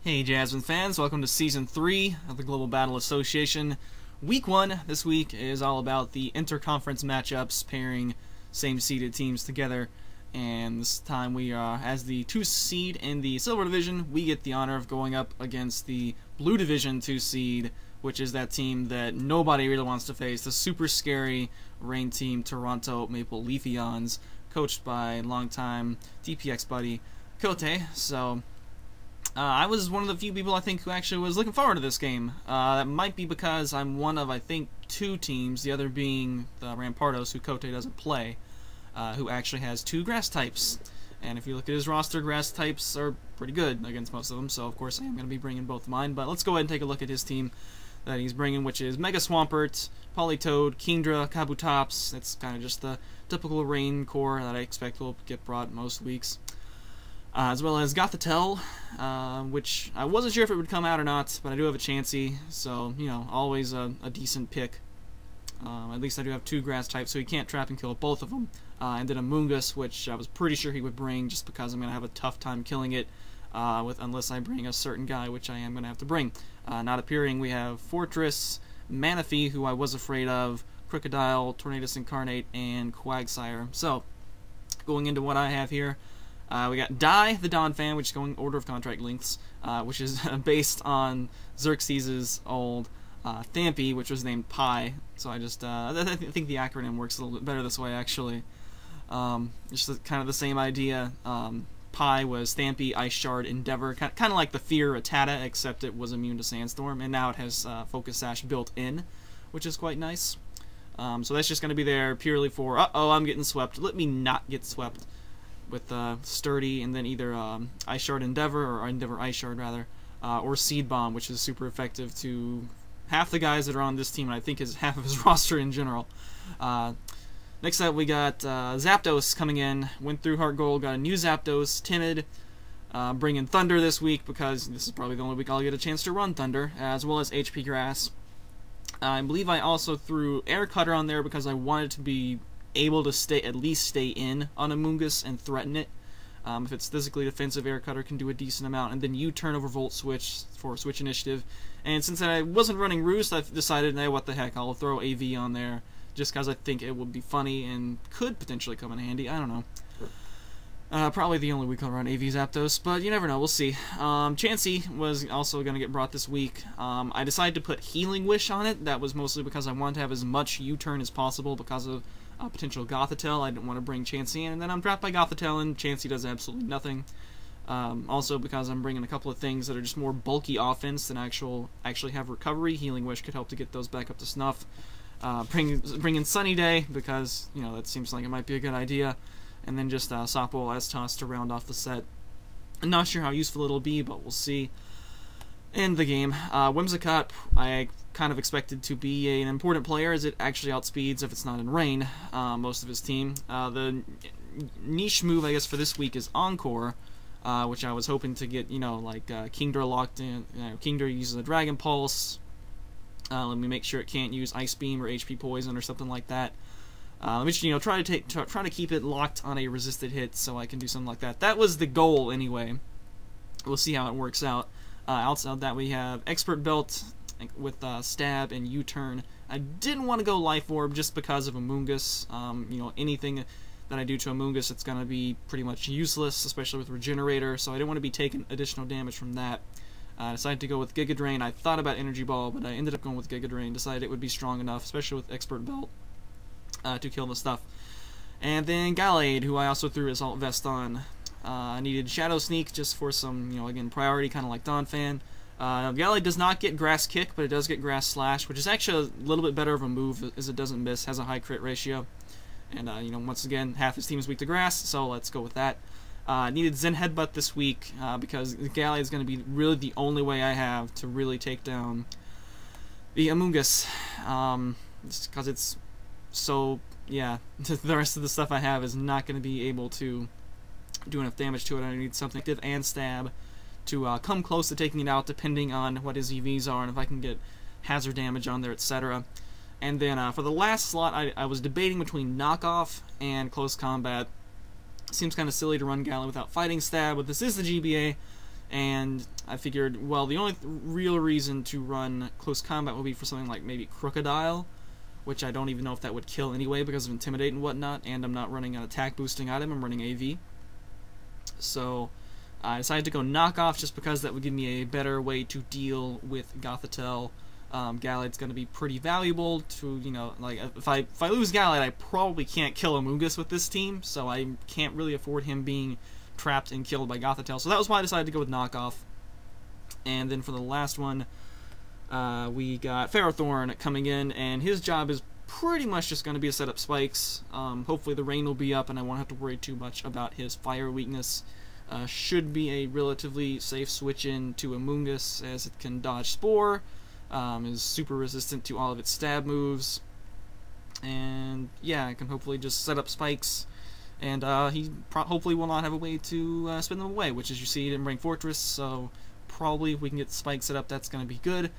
Hey Jasmine fans, welcome to Season 3 of the Global Battle Association. Week 1 this week is all about the interconference matchups, pairing same-seeded teams together. And this time we are, as the 2 seed in the Silver Division, we get the honor of going up against the Blue Division 2 seed, which is that team that nobody really wants to face, the super scary Rain Team Toronto Maple Leafeons, coached by longtime DPX buddy Cote. So I was one of the few people, I think, who actually was looking forward to this game. That might be because I'm one of, I think, 2 teams, the other being the Rampardos, who Cote doesn't play, who actually has 2 grass types. And if you look at his roster, grass types are pretty good against most of them, so of course I am going to be bringing both of mine. But let's go ahead and take a look at his team that he's bringing, which is Mega Swampert, Politoed, Kingdra, Kabutops. That's kind of just the typical rain core that I expect will get brought most weeks. As well as Gothitelle, which I wasn't sure if it would come out or not, but I do have a chancey, so, you know, always a decent pick. At least I do have 2 grass types, so he can't trap and kill both of them. And then Amoonguss, which I was pretty sure he would bring, just because I'm going to have a tough time killing it, unless I bring a certain guy, which I am going to have to bring. Not appearing, we have Forretress, Manaphy, who I was afraid of, Krookodile, Tornadus, Incarnate, and Quagsire. So, going into what I have here, we got Die, the Dawn fan, which is going order of contract lengths, which is based on Xerxes' old Thampy, which was named Pi. So I just, I think the acronym works a little bit better this way, actually. Just kind of the same idea. Pi was Thampy, Ice Shard, Endeavor, kind of like the Fear Rattata, except it was immune to Sandstorm, and now it has Focus Sash built in, which is quite nice. So that's just going to be there purely for, uh-oh, I'm getting swept. Let me not get swept. With Sturdy, and then either Ice Shard Endeavor, or Endeavor Ice Shard rather, or Seed Bomb, which is super effective to half the guys that are on this team, and I think is half of his roster in general. Next up we got Zapdos coming in, went through Heart Gold, got a new Zapdos, Timid, bringing Thunder this week, because this is probably the only week I'll get a chance to run Thunder, as well as HP Grass. I believe I also threw Air Cutter on there because I wanted to be able to at least stay in on Amoonguss and threaten it. If it's physically defensive, Air Cutter can do a decent amount, and then U-turn over Volt Switch for Switch Initiative. And since I wasn't running Roost, I've decided, hey, what the heck, I'll throw AV on there, just because I think it would be funny and could potentially come in handy. I don't know. Probably the only week I'll run AV Zapdos, but you never know, we'll see. Chansey was also going to get brought this week. I decided to put Healing Wish on it. That was mostly because I wanted to have as much U-turn as possible because of potential Gothitelle. I didn't want to bring Chansey in, and then I'm trapped by Gothitelle, and Chansey does absolutely nothing. Also, because I'm bringing a couple of things that are just more bulky offense than actually have recovery. Healing Wish could help to get those back up to snuff. Bring in Sunny Day, because, you know, that seems like it might be a good idea. And then just Sopwell S-Toss to round off the set. I'm not sure how useful it'll be, but we'll see. In the game, Whimsicott, I kind of expected to be an important player, as it actually outspeeds, if it's not in rain, most of his team. The niche move, I guess, for this week is Encore, which I was hoping to get, you know, like Kingdra locked in. Kingdra uses a Dragon Pulse. Let me make sure it can't use Ice Beam or HP Poison or something like that. Let me just, you know, try to keep it locked on a resisted hit, so I can do something like that. That was the goal, anyway. We'll see how it works out. Outside of that, we have Expert Belt with Stab and U-turn. I didn't want to go Life Orb just because of Amoonguss. You know, anything that I do to Amoonguss, it's going to be pretty much useless, especially with Regenerator, so I didn't want to be taking additional damage from that. I decided to go with Giga Drain. I thought about Energy Ball, but I ended up going with Giga Drain. Decided it would be strong enough, especially with Expert Belt, to kill the stuff. And then Gallade, who I also threw Assault Vest on. I needed Shadow Sneak just for some, you know, again, priority, kind of like Dawn Fan. Gallade does not get Grass Kick, but it does get Grass Slash, which is actually a little bit better of a move, as it doesn't miss, has a high crit ratio. And, you know, once again, half his team is weak to Grass, so let's go with that. Needed Zen Headbutt this week, because Gallade is going to be really the only way I have to really take down the Amoonguss. Just because it's so, yeah, the rest of the stuff I have is not going to be able to do enough damage to it. I need something active and Stab to come close to taking it out, depending on what his EVs are and if I can get hazard damage on there, etc. And then for the last slot, I was debating between Knockoff and Close Combat. Seems kind of silly to run Gallade without Fighting Stab, but this is the GBA, And I figured, well, the only real reason to run close combat would be for something like maybe Krookodile, which I don't even know if that would kill anyway because of Intimidate and whatnot, and I'm not running an attack boosting item, I'm running AV. So I decided to go Knockoff just because that would give me a better way to deal with Gothitelle. Gallade going to be pretty valuable to, you know, like, if I lose Gallade, I probably can't kill Amoonguss with this team, so I can't really afford him being trapped and killed by Gothitelle. So that was why I decided to go with Knockoff. And then for the last one, we got Ferrothorn coming in, and his job is pretty much just going to be to set up spikes. Hopefully the rain will be up, and I won't have to worry too much about his fire weakness. Should be a relatively safe switch in to Amoonguss, as it can dodge Spore. Is super resistant to all of its stab moves, and yeah, I can hopefully just set up spikes, and he hopefully will not have a way to spin them away, which, as you see, he didn't bring Forretress, so probably if we can get spikes set up, that's going to be good.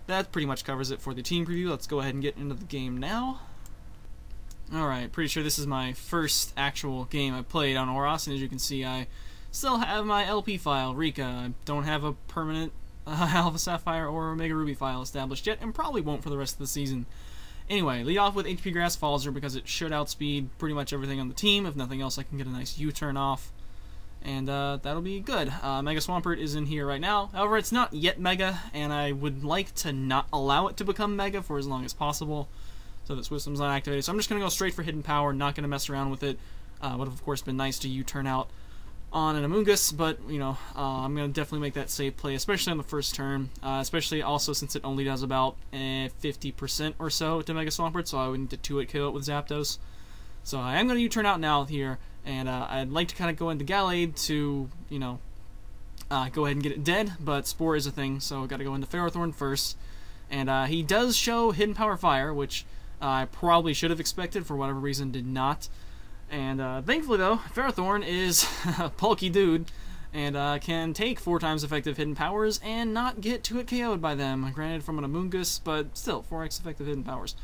That pretty much covers it for the team preview. Let's go ahead and get into the game now. Alright, pretty sure this is my first actual game I played on Oros, and as you can see, I still have my LP file, Rika. I don't have a permanent Alpha Sapphire or Omega Ruby file established yet, and probably won't for the rest of the season. Anyway, lead off with HP Grass Falzer because it should outspeed pretty much everything on the team. If nothing else, I can get a nice U-turn off, and that'll be good. Mega Swampert is in here right now. However, it's not yet Mega, and I would like to not allow it to become Mega for as long as possible, so that Wisdom's not activated. So I'm just going to go straight for Hidden Power, not going to mess around with it. Would have, of course, been nice to U-turn out on an Amoonguss, but, you know, I'm going to definitely make that safe play, especially on the first turn, especially also since it only does about 50% or so to Mega Swampert, so I would need to 2-hit KO it with Zapdos. So I am going to U-turn out now here, and I'd like to kind of go into Gallade to, you know, go ahead and get it dead, but Spore is a thing, so I've got to go into Ferrothorn first. And he does show Hidden Power Fire, which I probably should have expected, for whatever reason did not. And thankfully, though, Ferrothorn is a bulky dude and can take 4 times effective hidden powers and not get 2-hit KO'd by them. Granted, from an Amoonguss, but still, 4x effective hidden powers.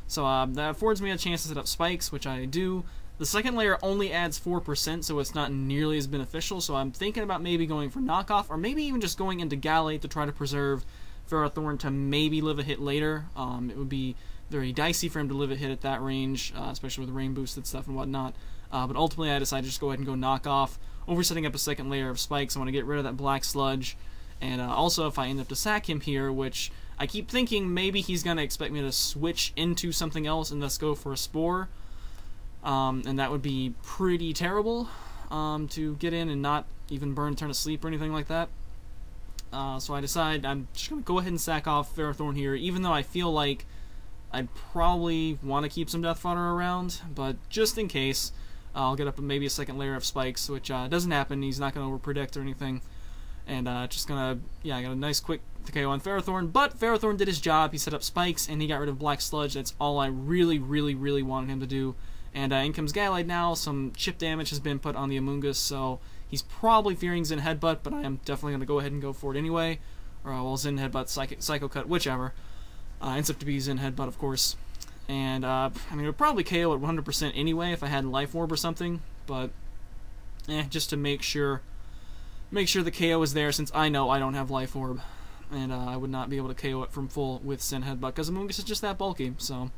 So that affords me a chance to set up spikes, which I do. The second layer only adds 4%, so it's not nearly as beneficial, so I'm thinking about maybe going for Knockoff, or maybe even just going into Gallade to try to preserve Ferrothorn to maybe live a hit later. It would be very dicey for him to live a hit at that range, especially with rain boosted stuff and whatnot. But ultimately, I decided to just go ahead and go Knockoff. Over setting up a second layer of spikes, I want to get rid of that black sludge. And also, if I end up to sack him here, which I keep thinking maybe he's going to expect me to switch into something else and thus go for a Spore. And that would be pretty terrible to get in and not even burn turn to sleep or anything like that. So I decide I'm just going to go ahead and sack off Ferrothorn here, even though I feel like I'd probably want to keep some Death Fodder around, but just in case, I'll get up maybe a second layer of spikes, which doesn't happen. He's not going to overpredict or anything. And just going to, yeah, I got a nice quick KO on Ferrothorn, but Ferrothorn did his job. He set up spikes, and he got rid of Black Sludge. That's all I really wanted him to do. And in comes Gallade now. Some chip damage has been put on the Amoonguss, so he's probably fearing Zen Headbutt, but I am definitely going to go ahead and go for it anyway. Or, well, Zen Headbutt, Psycho Cut, whichever. Ends up to be Zen Headbutt, of course. And, I mean, it would probably KO at 100% anyway if I had Life Orb or something, but, just to make sure the KO is there, since I know I don't have Life Orb, and I would not be able to KO it from full with Zen Headbutt, because Amoonguss is just that bulky, so.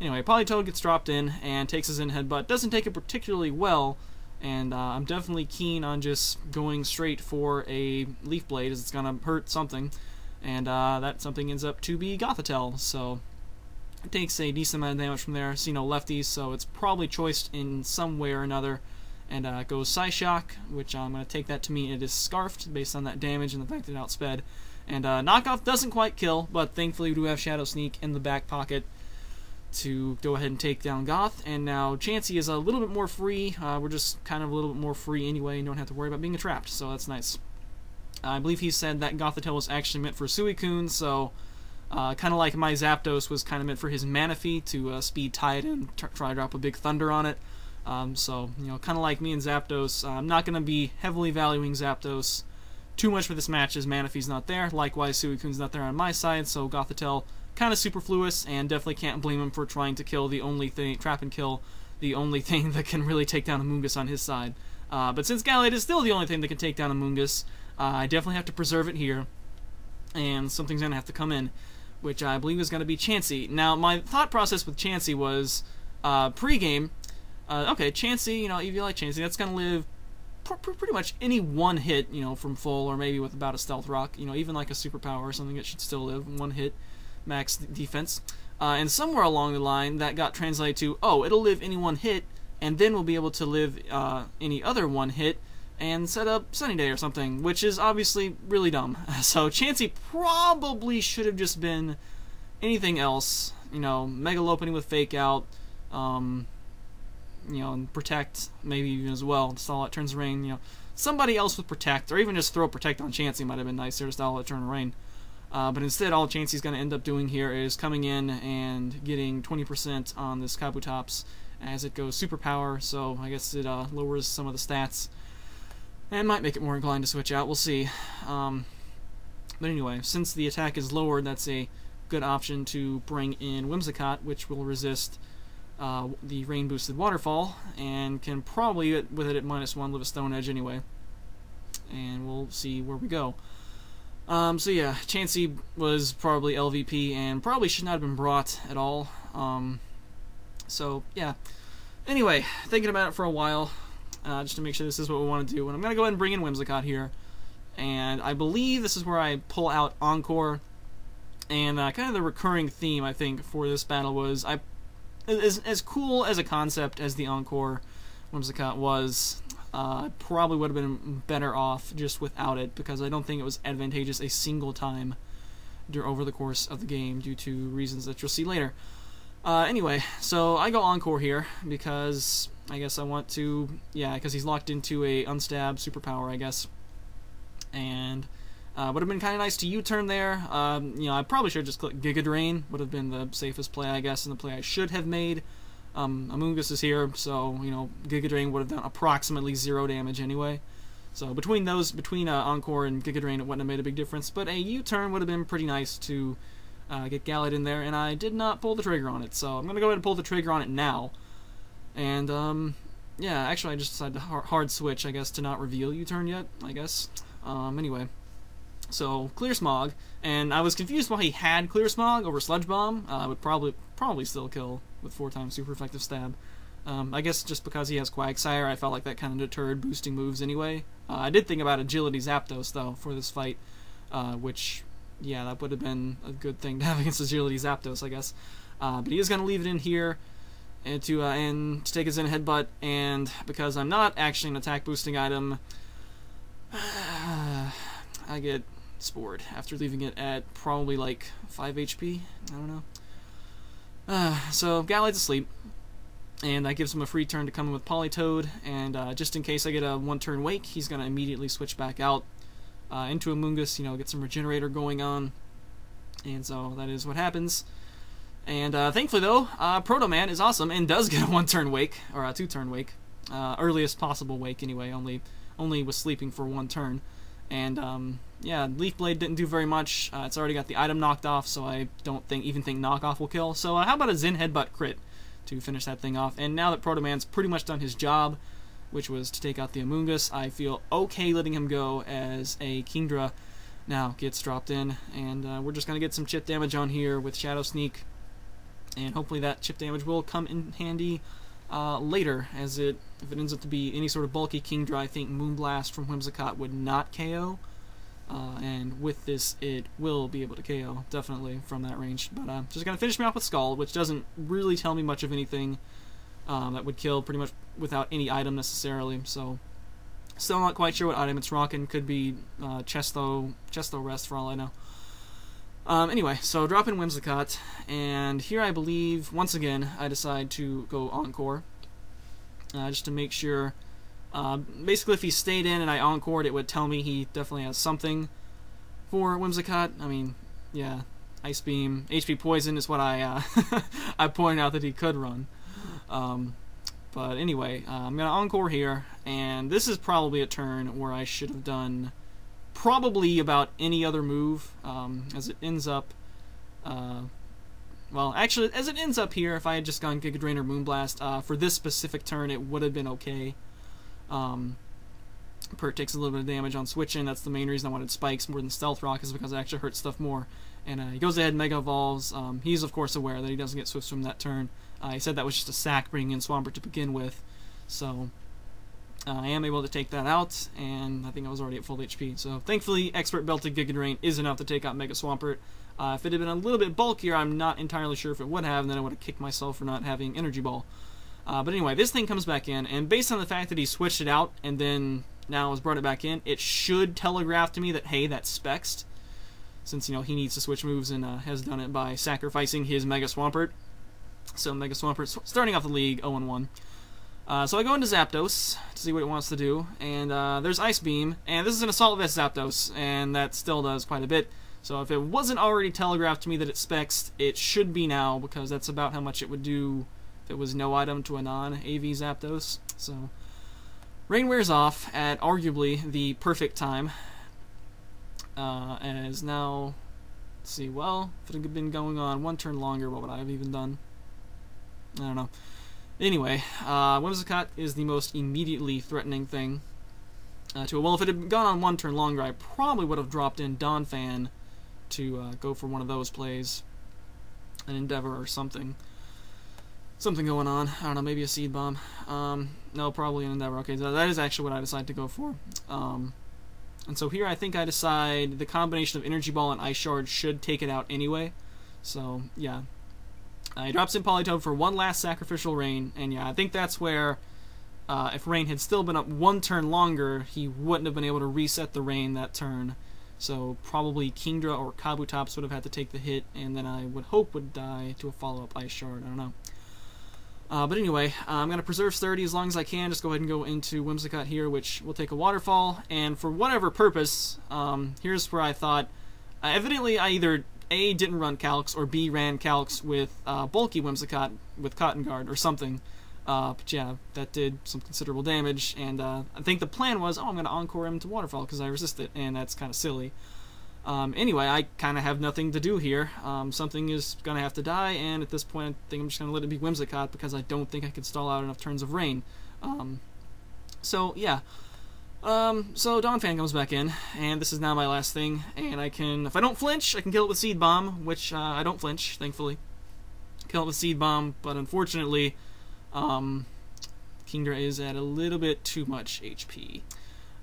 Anyway, Politoed gets dropped in, and takes his Zen Headbutt. Doesn't take it particularly well, and I'm definitely keen on just going straight for a Leaf Blade, as it's gonna hurt something. And that something ends up to be Gothitelle, so it takes a decent amount of damage from there. See no lefties, so it's probably choiced in some way or another. And goes Psyshock, which I'm going to take that to mean it is Scarfed based on that damage and the fact that it outsped. And Knockoff doesn't quite kill, but thankfully we do have Shadow Sneak in the back pocket to go ahead and take down Goth. And now Chansey is a little bit more free. We're just kind of a little bit more free anyway and don't have to worry about being trapped, so that's nice. I believe he said that Gothitelle was actually meant for Suicune, so kind of like my Zapdos was kind of meant for his Manaphy to speed tie it and try to drop a big Thunder on it. So, you know, kind of like me and Zapdos, I'm not going to be heavily valuing Zapdos too much for this match as Manaphy's not there. Likewise, Suicune's not there on my side, so Gothitelle kind of superfluous, and definitely can't blame him for trying to kill the only thing, trap and kill the only thing that can really take down Amoonguss on his side. But since Gallade is still the only thing that can take down Amoonguss, I definitely have to preserve it here, and something's going to have to come in, which I believe is going to be Chansey. Now, my thought process with Chansey was, pre-game, okay, Chansey, you know, if you like Chansey, that's going to live pretty much any one hit, you know, from full, or maybe with about a Stealth Rock, you know, even like a Superpower or something, it should still live one hit max defense. And somewhere along the line, that got translated to, oh, it'll live any one hit, and then we'll be able to live any other one hit, and set up Sunny Day or something, which is obviously really dumb. So Chansey probably should have just been anything else, you know, Mega Lopunny with Fake Out, you know, and Protect, maybe even as well, to stall out turns of rain, you know. Somebody else with Protect, or even just throw Protect on Chansey might have been nicer to stall out turn of rain. But instead, all Chansey's going to end up doing here is coming in and getting 20% on this Kabutops as it goes Superpower, so I guess it lowers some of the stats, and might make it more inclined to switch out, we'll see. But anyway, since the attack is lowered, that's a good option to bring in Whimsicott, which will resist the rain-boosted Waterfall, and can probably, with it at -1, live a Stone Edge anyway. And we'll see where we go. So yeah, Chansey was probably LVP, and probably should not have been brought at all. So yeah. Anyway, thinking about it for a while, just to make sure this is what we want to do, and I'm going to go ahead and bring in Whimsicott here. And I believe this is where I pull out Encore. And kind of the recurring theme, I think, for this battle was, as cool as a concept as the Encore Whimsicott was, probably would have been better off just without it, because I don't think it was advantageous a single time over the course of the game, due to reasons that you'll see later. Anyway, so I go Encore here, because I guess I want to, yeah, because he's locked into a Unstab Superpower, I guess. And would have been kind of nice to U-turn there. You know, I probably should have just clicked Giga Drain, would have been the safest play, I guess, and the play I should have made. Amoonguss is here, so, you know, Giga Drain would have done approximately 0 damage anyway. So between Encore and Giga Drain, it wouldn't have made a big difference, but a U-turn would have been pretty nice to get Gallade in there, and I did not pull the trigger on it, so I'm going to go ahead and pull the trigger on it now. And, yeah, actually I just decided to hard switch, I guess, to not reveal U-turn yet, I guess. Anyway. So, Clear Smog, and I was confused why he had Clear Smog over Sludge Bomb. Would probably still kill with 4 times super effective stab. I guess just because he has Quagsire, I felt like that kind of deterred boosting moves anyway. I did think about Agility Zapdos, though, for this fight, which, yeah, that would have been a good thing to have against Agility Zapdos, I guess. But he is going to leave it in here and to take his in Headbutt, and because I'm not actually an attack boosting item, I get Spored after leaving it at probably like 5 HP. I don't know. So Gallade's asleep, and that gives him a free turn to come in with Politoed, and just in case I get a 1-turn wake, he's going to immediately switch back out into Amoonguss, you know, get some Regenerator going on, and so that is what happens. And thankfully though, Proto Man is awesome and does get a 1-turn wake, or a 2-turn wake, earliest possible wake anyway, only was sleeping for 1 turn. And yeah, Leaf Blade didn't do very much. It's already got the item knocked off, so I don't even think knockoff will kill. So how about a Zen Headbutt crit to finish that thing off? And now that Proto Man's pretty much done his job, which was to take out the Amoonguss, I feel okay letting him go as a Kingdra now gets dropped in. And we're just going to get some chip damage on here with Shadow Sneak, and hopefully that chip damage will come in handy later, as if it ends up to be any sort of bulky Kingdra, I think Moonblast from Whimsicott would not KO, and with this it will be able to KO, definitely, from that range. But just going to finish me off with Scald, which doesn't really tell me much of anything that would kill pretty much without any item necessarily, so still not quite sure what item it's rocking. Could be Chesto Rest for all I know. Anyway, so drop in Whimsicott, and here I believe, once again, I decide to go Encore, just to make sure. Basically, if he stayed in and I Encored, it would tell me he definitely has something for Whimsicott. I mean, yeah, Ice Beam, HP Poison is what I I pointed out that he could run. But anyway, I'm going to Encore here, and this is probably a turn where I should have done probably about any other move, as it ends up, well, actually, as it ends up here, if I had just gone Giga Drain or Moonblast, for this specific turn, it would have been okay. Pert takes a little bit of damage on switching. That's the main reason I wanted Spikes more than Stealth Rock, is because it actually hurts stuff more. And he goes ahead and Mega Evolves. He's, of course, aware that he doesn't get Swift Swim that turn. He said that was just a sack bringing in Swampert to begin with. So I am able to take that out, and I think I was already at full HP. So thankfully, Expert Belted Giga Drain is enough to take out Mega Swampert. If it had been a little bit bulkier, I'm not entirely sure if it would have, and then I would have kicked myself for not having Energy Ball. But anyway, this thing comes back in, and based on the fact that he switched it out and then now has brought it back in, it should telegraph to me that, hey, that's Spexed, since, you know, he needs to switch moves and has done it by sacrificing his Mega Swampert. So Mega Swampert starting off the league 0-1. So I go into Zapdos to see what it wants to do, and there's Ice Beam, and this is an Assault Vest Zapdos, and that still does quite a bit. So if it wasn't already telegraphed to me that it's Spexed, it should be now, because that's about how much it would do if it was no item to a non-AV Zapdos. So Rain wears off at arguably the perfect time. As now, let's see, well, if it had been going on one turn longer, what would I have even done? I don't know. Anyway, Whimsicott is the most immediately threatening thing to it. Well, if it had gone on one turn longer, I probably would have dropped in Donphan to go for one of those plays. An Endeavor or something. Something going on. I don't know, maybe a Seed Bomb. No, probably an Endeavor. Okay, so that is actually what I decided to go for. And so here I think I decide the combination of Energy Ball and Ice Shard should take it out anyway. So, yeah. He drops in Politoed for one last Sacrificial Rain, and yeah, I think that's where, if Rain had still been up one turn longer, he wouldn't have been able to reset the Rain that turn. So probably Kingdra or Kabutops would have had to take the hit, and then I would hope would die to a follow-up Ice Shard. I don't know. But anyway, I'm going to preserve Sturdy as long as I can. Just go ahead and go into Whimsicott here, which will take a Waterfall. And for whatever purpose, here's where I thought, evidently I either A, didn't run Calx, or B, ran Calx with bulky Whimsicott with Cotton Guard or something. But yeah, that did some considerable damage. And I think the plan was, oh, I'm going to Encore him to Waterfall because I resist it, and that's kind of silly. Anyway, I kind of have nothing to do here. Something is going to have to die, and at this point I think I'm just going to let it be Whimsicott because I don't think I could stall out enough turns of Rain. So, yeah. So Donphan comes back in, and this is now my last thing, and I can, if I don't flinch, I can kill it with Seed Bomb, which I don't flinch, thankfully. Kill it with Seed Bomb, but unfortunately, Kingdra is at a little bit too much HP.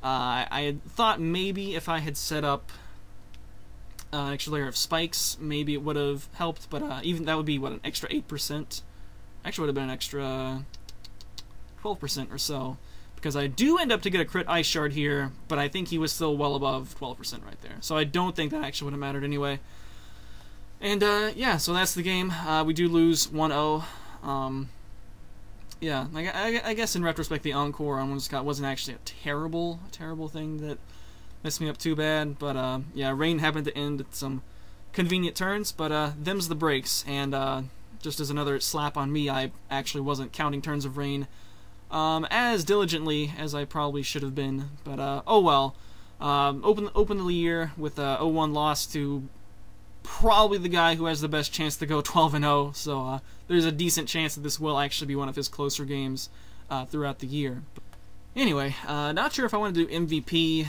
I had thought maybe if I had set up an extra layer of spikes, maybe it would have helped, but even that would be, what, an extra 8%? Actually would have been an extra 12% or so, because I do end up to get a crit Ice Shard here, but I think he was still well above 12% right there, so I don't think that actually would have mattered anyway. And yeah, so that's the game. We do lose 1-0. Yeah, I guess in retrospect the Encore on Whimsicott wasn't actually a terrible thing that messed me up too bad, but yeah, Rain happened to end at some convenient turns, but them's the breaks, and just as another slap on me, I actually wasn't counting turns of Rain as diligently as I probably should have been, but oh well. Open the year with a 0-1 loss to probably the guy who has the best chance to go 12-0, so there's a decent chance that this will actually be one of his closer games throughout the year. Anyway, not sure if I want to do MVP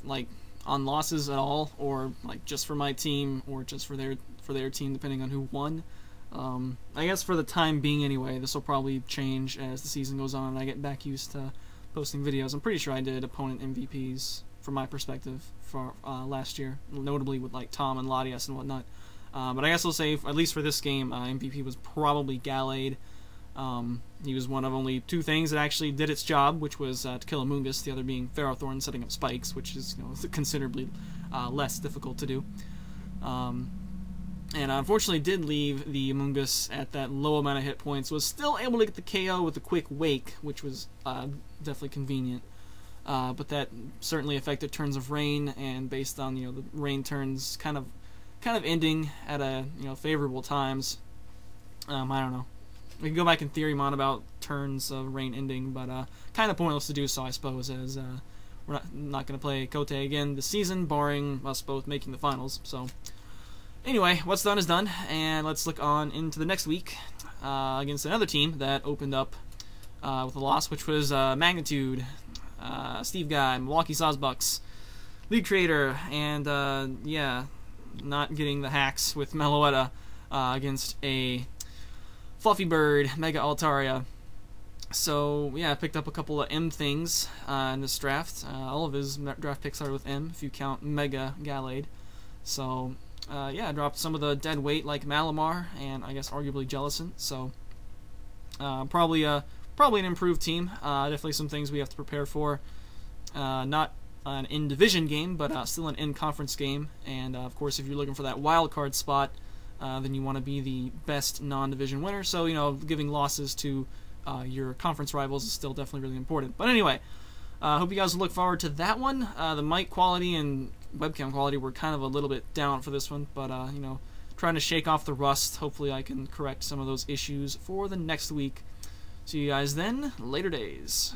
like on losses at all, or like just for my team, or just for their team, depending on who won. I guess for the time being anyway, this will probably change as the season goes on and I get back used to posting videos. I'm pretty sure I did opponent MVPs from my perspective for last year, notably with like Tom and Latias and whatnot. But I guess I'll say, at least for this game, MVP was probably Gallade. He was one of only two things that actually did its job, which was to kill Amoonguss, the other being Ferrothorn setting up spikes, which is, you know, considerably less difficult to do. And unfortunately did leave the Amoonguss at that low amount of hit points, was still able to get the KO with a quick Wake, which was definitely convenient. But that certainly affected turns of Rain, and based on, you know, the Rain turns kind of ending at a, you know, favorable times. I don't know. We can go back in theory mod about turns of Rain ending, but kind of pointless to do so, I suppose, as we're not going to play Cote again this season, barring us both making the finals. So anyway, what's done is done, and let's look on into the next week against another team that opened up with a loss, which was Magnitude. Steve Guy, Milwaukee Sawsbucks, League Creator, and yeah, not getting the hacks with Meloetta against a Fluffy Bird, Mega Altaria. So yeah, I picked up a couple of M things in this draft. All of his draft picks are with M, if you count Mega Gallade. So yeah, I dropped some of the dead weight like Malamar and I guess arguably Jellicent. So probably an improved team. Definitely some things we have to prepare for. Not an in-division game, but still an in-conference game. And of course, if you're looking for that wild card spot, then you want to be the best non-division winner. So you know, giving losses to your conference rivals is still definitely really important. But anyway, hope you guys look forward to that one. The mic quality and webcam quality were kind of a little bit down for this one, but you know, trying to shake off the rust. Hopefully I can correct some of those issues for the next week. See you guys then. Later days.